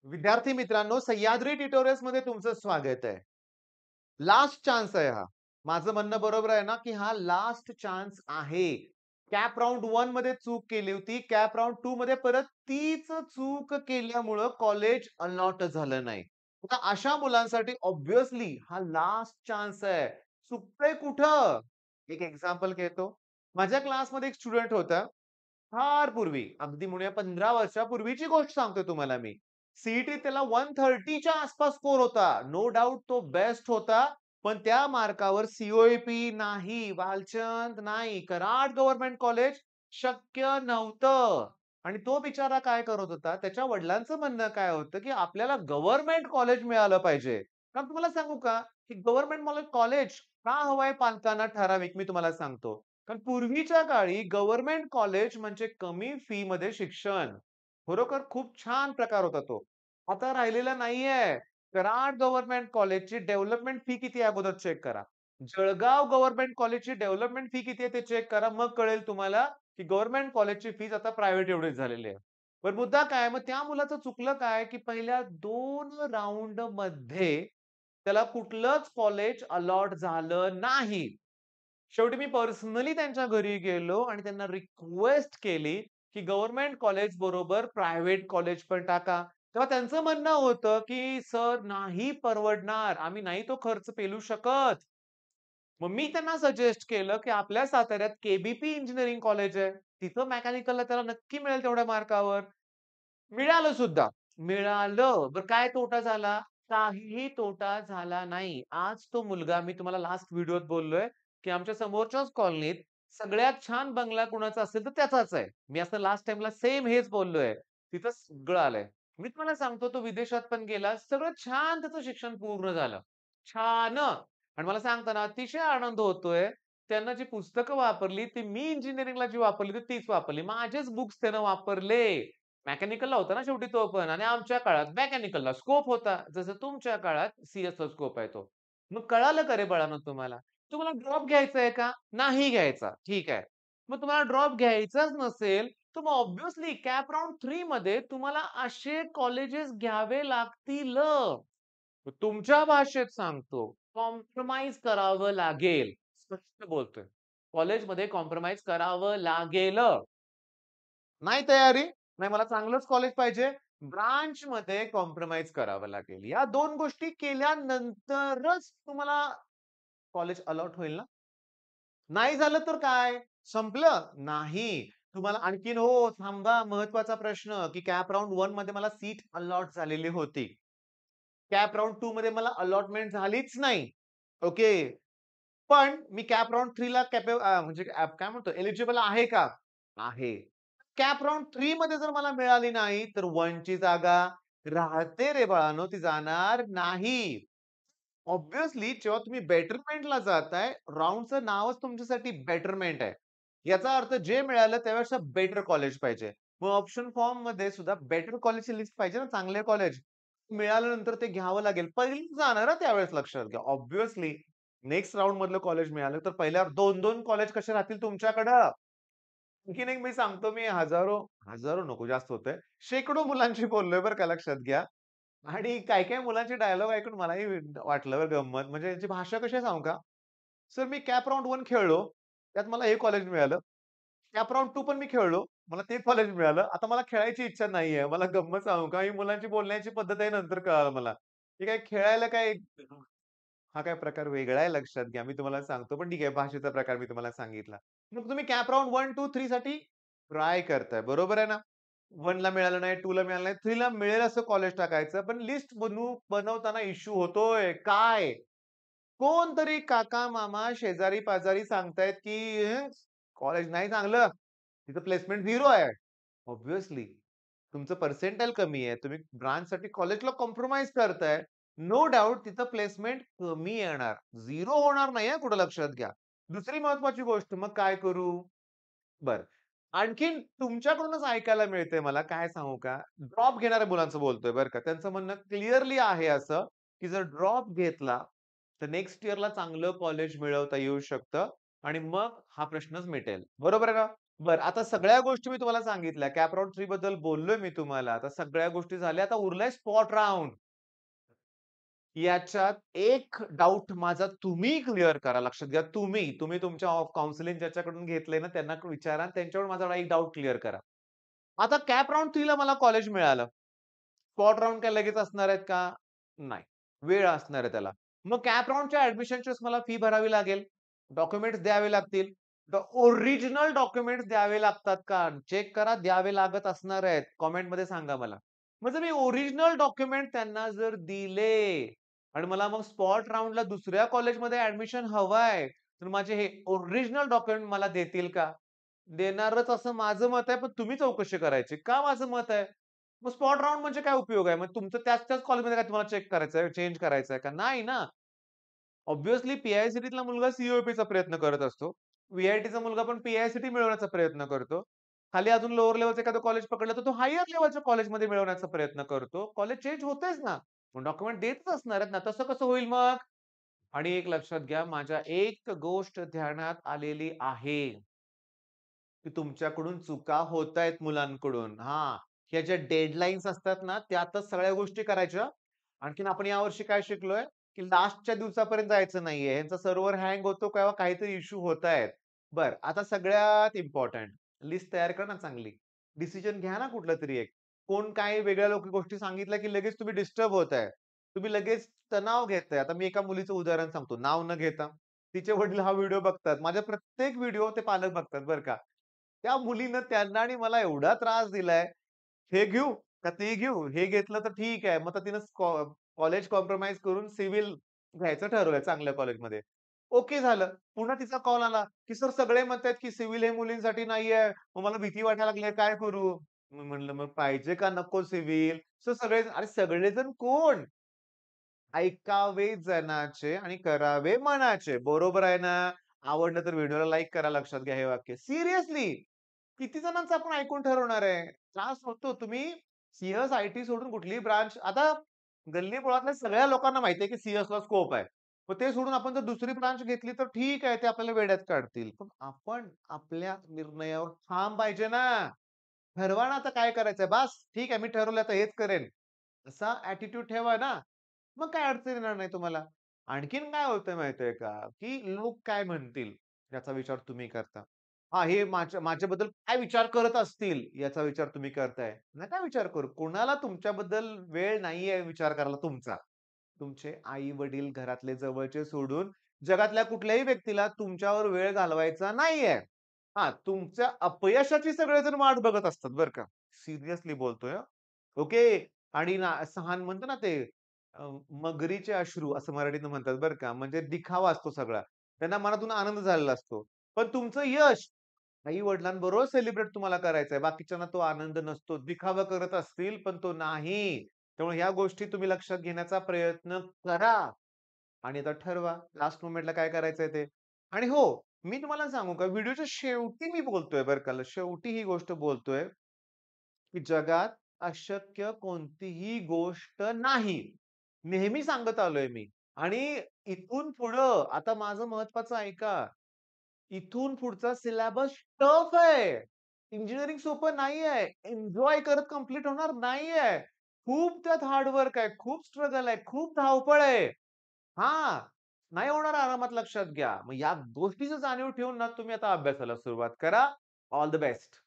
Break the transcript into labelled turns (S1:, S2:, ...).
S1: विद्यार्थी मित्रांनो, सह्याद्री ट्युटोरियल्स मध्ये तुमचं स्वागत आहे. लास्ट चान्स आहे हा. माझं म्हणणं बरोबर आहे ना, की हा लास्ट चान्स आहे. कॅप राउंड 1 मध्ये चूक केली होती. कॅप राउंड 2 मध्ये परत तीच चूक केल्यामुळं कॉलेज अलॉट झालं नाही. आता अशा मुलांसाठी ऑब्व्हियसली हा लास्ट चान्स आहे. चुकतंय कुठं? एक एक्झाम्पल घेतो. माझ्या क्लासमध्ये एक स्टुडंट होता. फार पूर्वी, अगदी म्हणूया 15 वर्षापूर्वीची गोष्ट सांगतोय तुम्हाला मी. सीईटी त्याला 130 च्या आसपास स्कोर होता. नो डाउट तो बेस्ट होता. पण त्या मार्कावर सीओईपी नाही, वालचंद नाही, कराड गव्हर्नमेंट कॉलेज शक्य नव्हतं. आणि तो बिचारा काय करत होता, त्याच्या वडिलांचं म्हणणं काय होतं, की आपल्याला गव्हर्नमेंट कॉलेज मिळालं पाहिजे. कारण तुम्हाला सांगू का, की गव्हर्नमेंट कॉलेज का हवंय पालकांना ठराविक मी तुम्हाला सांगतो. कारण पूर्वीच्या काळी गव्हर्नमेंट कॉलेज म्हणजे कमी फी मध्ये शिक्षण. खरोखर खूप छान प्रकार होता तो. आता राहिलेला नाहीये. कराड गव्हर्नमेंट कॉलेजची डेव्हलपमेंट फी किती आहे अगोदर चेक करा. जळगाव गव्हर्नमेंट कॉलेजची डेव्हलपमेंट फी किती आहे ते चेक करा. मग कळेल तुम्हाला, की गव्हर्नमेंट कॉलेजची फीज आता प्रायव्हेट एवढीच झालेली आहे. पण मुद्दा काय मग त्या मुलाचं चुकलं काय, की पहिल्या 2 राउंडमध्ये त्याला कुठलंच कॉलेज अलॉट झालं नाही. शेवटी मी पर्सनली त्यांच्या घरी गेलो आणि त्यांना रिक्वेस्ट केली, की गव्हर्नमेंट कॉलेज बरोबर प्रायव्हेट कॉलेज पण टाका. तेव्हा त्यांचं म्हणणं होतं, की "सर नाही परवडणार. आम्ही नाही तो खर्च पेलू शकत." मग मी त्यांना सजेस्ट केलं, की आपल्या साताऱ्यात केबीपी इंजिनिअरिंग कॉलेज आहे. तिथं मेकॅनिकलला त्याला नक्की मिळेल तेवढ्या मार्कावर. मिळालं सुद्धा. मिळालं. बरं काय तोटा झाला? काहीही तोटा झाला नाही. आज तो मुलगा मी तुम्हाला लास्ट व्हिडिओत बोललोय, की आमच्या समोरच्याच कॉलनीत सगळ्यात छान बंगला कुणाचा असेल तर त्याचाच आहे. मी असं लास्ट टाईमला सेम हेच बोललोय. तिथं सगळं आलंय. मी तुम्हाला सांगतो तो विदेशात पण गेला. सगळं छान त्याचं शिक्षण पूर्ण झालं. छान! आणि मला सांगताना अतिशय आनंद होतोय. त्यांना जी पुस्तकं वापरली, ती मी इंजिनिअरिंगला जी वापरली, ती तीच वापरली. माझेच बुक्स त्यानं वापरले. मेकॅनिकलला होता ना शेवटी तो पण आणि आमच्या काळात मेकॅनिकलला स्कोप होता. जसं तुमच्या काळात सीएसचा स्कोप आहे तो. मग कळालं का रे बाळांनो तुम्हाला? तुम्हाला ड्रॉप घ्यायचा आहे का? नाही घ्यायचा. ठीक आहे. मग तुम्हाला ड्रॉप घ्यायचाच नसेल, तर मग ऑब्व्हियसली कॅप राउंड 3 मध्ये तुम्हाला असे कॉलेजेस घ्यावे लागतील. तुमच्या भाषेत सांगतो, कॉम्प्रोमाईज करावं लागेल. स्पष्ट बोलतोय. कॉलेजमध्ये कॉम्प्रोमाईज करावं लागेल. नाही तयारी, नाही मला चांगलंच कॉलेज पाहिजे. ब्रांचमध्ये कॉम्प्रोमाईज करावं लागेल. या 2 गोष्टी केल्यानंतरच तुम्हाला कॉलेज अलॉट होईल ना. नाही झालं तर काय? संपलं? नाही. तुम्हाला आणखीन हो, थांबा महत्त्वाचा प्रश्न, की कॅप राउंड 1 मध्ये मला सीट अलॉट झालेली होती. कॅप राउंड 2 मध्ये मला अलॉटमेंट झालीच नाही. ओके. पण मी कॅप राउंड 3 ला म्हणजे काय म्हणतो एलिजिबल आहे का? आहे. कॅप राउंड 3 मध्ये जर मला मिळाली नाही, तर 1 ची जागा राहते रे बाळांनो, ती जाणार नाही. ऑब्व्हियसली जेव्हा तुम्ही बेटरमेंटला जाताय, राउंडचं नावच तुमच्यासाठी बेटरमेंट आहे. याचा अर्थ जे मिळालं त्यापेक्षा बेटर कॉलेज पाहिजे. मग ऑप्शन फॉर्ममध्ये सुद्धा बेटर कॉलेजची लिस्ट पाहिजे ना, चांगले कॉलेज. मिळाल्यानंतर ते घ्यावं लागेल. पहिलीच जाणार हां त्यावेळेस लक्षात घ्या. ऑब्व्हियसली नेक्स्ट राउंड मधलं कॉलेज मिळालं, तर पहिल्यावर 2-2 कॉलेज कसे राहतील तुमच्याकडं? आणखीन एक मी सांगतो, मी हजारो हजारो नको जास्त होतंय. शेकडो मुलांशी बोललोय बरं का लक्षात घ्या. आणि काही-काही मुलांचे डायलॉग ऐकून मलाही वाटलं बरं गंमत. म्हणजे यांची भाषा कशी आहे सांगू का? "सर मी कॅप राउंड 1 खेळलो. त्यात मला हे कॉलेज मिळालं. कॅप राउंड 2 पण मी खेळलो. मला ते कॉलेज मिळालं. आता मला खेळायची इच्छा नाहीये." मला गंमत सांगू का? ही मुलांची बोलण्याची पद्धत आहे नंतर कळालं मला. हे काय खेळायला काय हा काय प्रकार वेगळा आहे लक्षात घ्या. मी तुम्हाला सांगतो. पण ठीक आहे भाषेचा प्रकार मी तुम्हाला सांगितला. मग तुम्ही कॅप राउंड 1, 2, 3 साठी ट्राय करताय. बरोबर आहे ना? 1 ला मिळालं नाही, 2 ला मिळालं नाही, 3 ला मिळेल असं कॉलेज टाकायचं. पण लिस्ट बनवताना इश्यू होतोय. काय? कोणतरी काका-मामा, शेजारी-पाजारी सांगतायत, की कॉलेज नाही चांगलं. तिथं प्लेसमेंट 0 आहे. ऑब्व्हियसली तुमचं पर्सेंटाइल कमी आहे. तुम्ही ब्रांचसाठी कॉलेजला कॉम्प्रोमाईज करताय. नो डाउट तिथं प्लेसमेंट कमी येणार. 0 होणार नाही हां, कुठं लक्षात घ्या. दुसरी महत्त्वाची गोष्ट मग काय करू? बरं. आणखीन तुमच्याकडूनच ऐकायला मिळतंय मला काय सांगू का? ड्रॉप घेणाऱ्या मुलांचं बोलतोय बरं का. त्यांचं म्हणणं क्लिअरली आहे असं, की जर ड्रॉप घेतला, तर नेक्स्ट इयरला चांगलं कॉलेज मिळवता येऊ शकतं आणि मग हा प्रश्नच मिटेल. बरोबर आहे ना? बरं, आता सगळ्या गोष्टी मी तुम्हाला सांगितल्या. कॅप राउंड 3 बद्दल बोललोय मी तुम्हाला. आता सगळ्या गोष्टी झाल्या. आता उरलाय स्पॉट राउंड. याच्यात एक डाउट माझा तुम्ही क्लिअर करा. लक्षात घ्या तुम्ही. तुम्ही तुमच्या काउन्सिलिंग ज्याच्याकडून घेतलंय ना त्यांना विचारा आणि त्यांच्याकडून माझा एक डाउट क्लिअर करा. आता कॅप राउंड 3 ला मला कॉलेज मिळालं. स्पॉट राउंड काय लगेच असणार आहेत का? नाही. वेळ असणार आहे त्याला. मग कॅप राउंडच्या ॲडमिशनचीच मला फी भरावी लागेल. डॉक्युमेंट्स द्यावे लागतील. ओरिजिनल डॉक्युमेंट्स द्यावे लागतात का? चेक करा द्यावे लागत असणार आहेत. कमेंटमध्ये सांगा मला. मग जर मी ओरिजिनल डॉक्युमेंट त्यांना जर दिले आणि मला मग स्पॉट राउंडला दुसऱ्या कॉलेजमध्ये ॲडमिशन हवंय, तर माझे हे ओरिजिनल डॉक्युमेंट मला देतील का? देणारच असं माझं मत आहे, पण तुम्ही चौकशी करायची. का माझं मत आहे? मग स्पॉट राउंड म्हणजे काय उपयोग आहे? मग तुमचं त्याच कॉलेजमध्ये काय तुम्हाला चेक करायचंय, चेंज करायचंय का? नाही ना. ऑब्व्हियसली पी-आय-सी-टीतला मुलगा सी-ओ-पीचा प्रयत्न करत असतो. व्ही-आय-टीचा मुलगा पण पी-आय-सी-टी मिळवण्याचा प्रयत्न करतो. खाली अजून लोअर लेव्हलचं एखादं कॉलेज पकडलं, तर तो हायर लेव्हलच्या कॉलेजमध्ये मिळवण्याचा प्रयत्न करतो. कॉलेज चेंज होतेच ना. मग डॉक्युमेंट देतच असणार आहेत ना. तसं कसं होईल मग? आणि एक लक्षात घ्या, माझ्या एक गोष्ट ध्यानात आलेली आहे. की तुमच्याकडून चुका होतायत मुलांकडून. हां, ह्या ज्या डेडलाईन्स असतात ना, त्यातच सगळ्या गोष्टी करायच्या. आणखीन आपण यावर्षी काय शिकलोय, की लास्टच्या दिवसापर्यंत जायचं नाहीये. ह्यांचा सर्व्हर हँग होतो किंवा काहीतरी इश्यू होतायत. बरं, आता सगळ्यात इम्पोर्टंट लिस्ट तयार करा ना चांगली. डिसिजन घ्या ना कुठलातरी एक. कोण काय वेगळ्या गोष्टी सांगितल्या, की लगेच तुम्ही डिस्टर्ब होताय. तुम्ही लगेच तणाव घेताय. आता मी एका मुलीचं उदाहरण सांगतो, नाव न घेता. तिचे वडील हा व्हिडिओ बघतात. माझ्या प्रत्येक व्हिडिओ ते पालक बघतात बरं का. त्या मुलीनं त्यांना आणि मला एवढा त्रास दिलाय, हे घेऊ का ते घेऊ? हे घेतलं तर ठीक आहे. मग तर तिनं कॉलेज कॉम्प्रोमाईज करून सिव्हिल घ्यायचं ठरवलंय चांगल्या कॉलेजमध्ये. ओके झालं. पुन्हा तिचा कॉल आला, की "सर सगळे म्हणतायत की सिव्हिल हे मुलींसाठी नाहीये. मग मला भीती वाटायला लागली काय करू?" मी म्हणलं, "मग पाहिजे का नको सिव्हिल?" सर सगळे अरे सगळेजण कोण? ऐकावे जनाचे आणि करावे मनाचे. बरोबर आहे ना? आवडलं तर व्हिडिओला लाईक करा. लक्षात घ्या हे वाक्य. सिरियसली. किती जणांचं आपण ऐकून ठरवणार आहे? त्रास होतो. तुम्ही सी-एस, आय-टी सोडून कुठलीही ब्रांच आता गल्ली-बोळातल्या सगळ्या लोकांना माहिती आहे, की सी-एसला स्कोप आहे. मग ते सोडून आपण जर दुसरी ब्रांच घेतली तर ठीक आहे, ते आपल्याला वेड्यात काढतील. पण आपण आपल्या निर्णयावर ठाम पाहिजे ना. ठरवा ना आता काय करायचंय. बास ठीक आहे, मी ठरवलं आता हेच करेन. असा ॲटिट्यूड ठेवा ना. मग काय अडचण येणार नाही तुम्हाला. आणखीन काय होतंय माहितीये का, की लोक काय म्हणतील याचा विचार तुम्ही करता. हां, हे माझ्याबद्दल काय विचार करत असतील याचा विचार तुम्ही करताय. नका विचार करू. कोणाला तुमच्याबद्दल वेळ नाहीये विचार करायला तुमचा. तुमचे आई-वडील, घरातले जवळचे सोडून जगातल्या कुठल्याही व्यक्तीला तुमच्यावर वेळ घालवायचा नाहीये. हां, तुमच्या अपयशाची सगळेजण वाट बघत असतात बरं का. सिरियसली बोलतोय हां. ओके. आणि ना सहान म्हणतो ना ते अ, मगरीचे अश्रू असं मराठीतनं म्हणतात बरं का. म्हणजे दिखावा असतो सगळा. त्यांना मनातून आनंद झालेला असतो. पण तुमचं यश आई-वडिलांबरोबर सेलिब्रेट तुम्हाला करायचंय. बाकीच्यांना तो आनंद नसतो. दिखावा करत असतील, पण तो नाही. त्यामुळे ह्या गोष्टी तुम्ही लक्षात घेण्याचा प्रयत्न करा. आणि आता ठरवा लास्ट मोमेंटला काय करायचंय ते. आणि हो, मी तुम्हाला सांगू का व्हिडिओच्या शेवटी मी बोलतोय बरं का, शेवटी ही गोष्ट बोलतोय, की जगात अशक्य कोणतीही गोष्ट नाही. नेहमी सांगत आलोय मी. आणि इथून पुढं आता माझं महत्वाचं ऐका. इथून पुढचा सिलेबस टफ आहे. इंजिनिअरिंग सोपं नाहीये. एन्जॉय करत कंप्लीट होणार नाहीये. खूप त्यात हार्ड आहे, खूप स्ट्रगल आहे, खूप धावपळ आहे. हां, नाही होणार आरामात लक्षात घ्या. मग या गोष्टीची जाणीव ठेवून ना तुम्ही आता अभ्यासाला सुरुवात करा. All the best.